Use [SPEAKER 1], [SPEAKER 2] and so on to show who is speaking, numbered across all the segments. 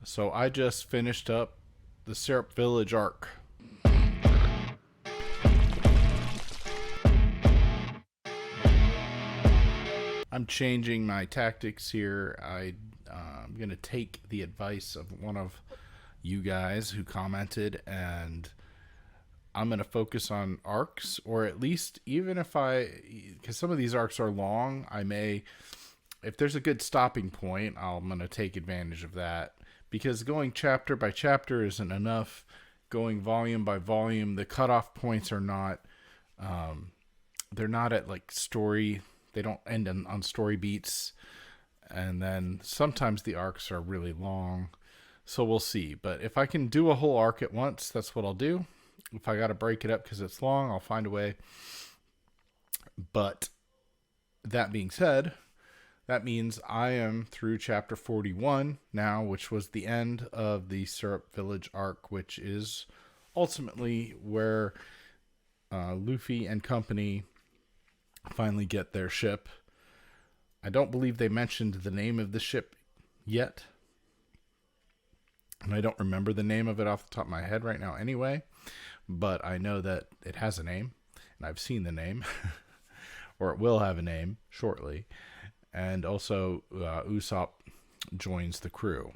[SPEAKER 1] So I just finished up the Syrup Village arc. I'm changing my tactics here. I'm going to take the advice of one of you guys who commented, and I'm going to focus on arcs, or at least even if because some of these arcs are long, I may, if there's a good stopping point, I'm going to take advantage of that. Because going chapter by chapter isn't enough. Going volume by volume, the cutoff points are not, they're not at like story, they don't end on story beats. And then sometimes the arcs are really long. So we'll see. But if I can do a whole arc at once, that's what I'll do. If I got to break it up because it's long, I'll find a way. But that being said, that means I am through chapter 41 now, which was the end of the Syrup Village arc, which is ultimately where Luffy and company finally get their ship. I don't believe they mentioned the name of the ship yet. And I don't remember the name of it off the top of my head right now anyway. But I know that it has a name. And I've seen the name. Or it will have a name shortly. And also Usopp joins the crew.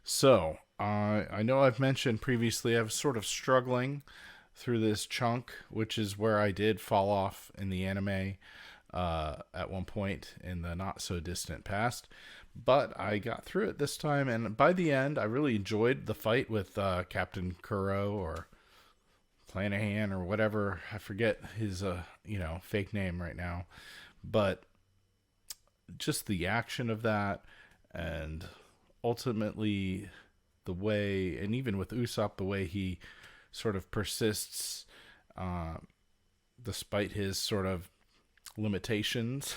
[SPEAKER 1] So, I know I've mentioned previously I was sort of struggling through this chunk, which is where I did fall off in the anime at one point in the not-so-distant past. But I got through it this time, and by the end, I really enjoyed the fight with Captain Kuro, or Flanahan, or whatever. I forget his, fake name right now. But just the action of that, and ultimately the way, and even with Usopp, the way he sort of persists despite his sort of limitations.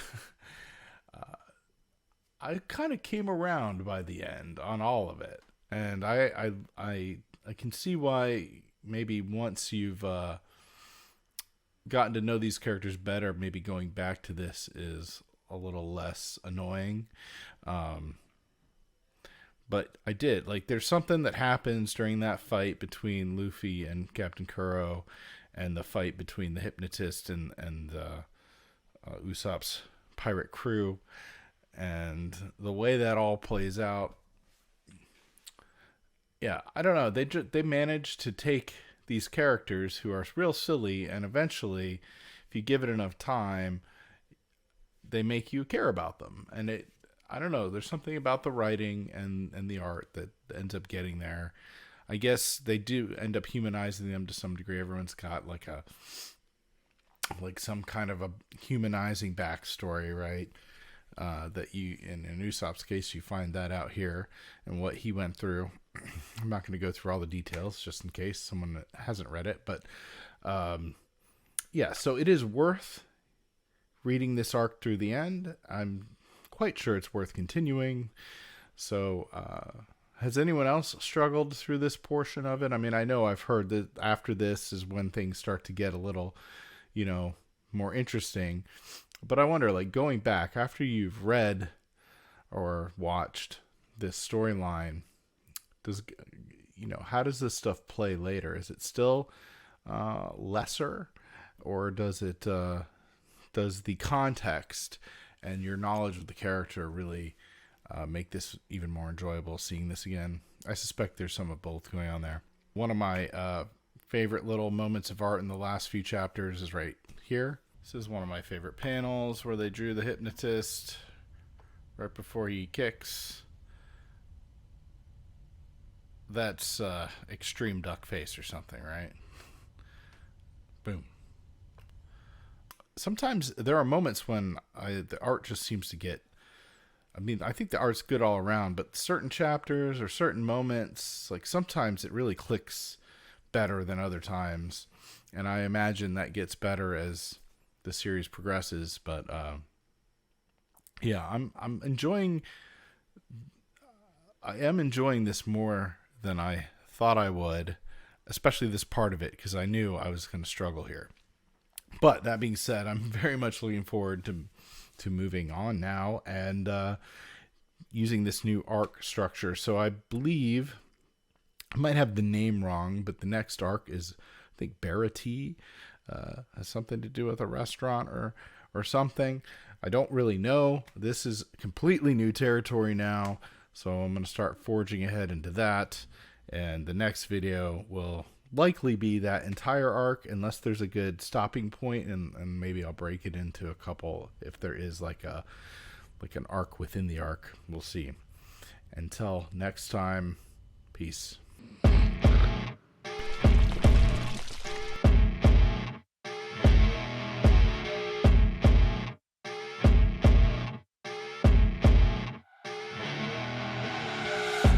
[SPEAKER 1] I kind of came around by the end on all of it, and I can see why maybe once you've gotten to know these characters better, maybe going back to this is a little less annoying. But I did. Like, there's something that happens during that fight between Luffy and Captain Kuro, and the fight between the hypnotist and Usopp's pirate crew, and the way that all plays out. Yeah, I don't know. They managed to take these characters who are real silly, and eventually, if you give it enough time, they make you care about them. And I don't know, there's something about the writing and the art that ends up getting there. I guess they do end up humanizing them to some degree. Everyone's got like some kind of a humanizing backstory, right? That you, in Usopp's case, you find that out here and what he went through. I'm not going to go through all the details just in case someone hasn't read it, but yeah, so it is worth reading this arc through the end. I'm quite sure it's worth continuing. So has anyone else struggled through this portion of it? I mean, I know I've heard that after this is when things start to get a little, more interesting. But I wonder, like, going back after you've read or watched this storyline, how does this stuff play later? Is it still lesser, or does the context and your knowledge of the character really make this even more enjoyable, seeing this again? I suspect there's some of both going on there. One of my favorite little moments of art in the last few chapters is right here. This is one of my favorite panels, where they drew the hypnotist right before he kicks. That's extreme duck face or something, right? Boom. Sometimes there are moments when the art just seems to get... I mean, I think the art's good all around, but certain chapters or certain moments, like sometimes it really clicks better than other times. And I imagine that gets better as the series progresses. But yeah, I'm enjoying... I am enjoying this more than I thought I would, especially this part of it, because I knew I was going to struggle here. But that being said, I'm very much looking forward to moving on now, and using this new arc structure. So I believe I might have the name wrong, but the next arc is, I think, Barati. Has something to do with a restaurant or something. I don't really know. This is completely new territory now, so I'm going to start forging ahead into that. And the next video will likely be that entire arc, unless there's a good stopping point, and maybe I'll break it into a couple if there is like an arc within the arc. We'll see. Until next time, peace.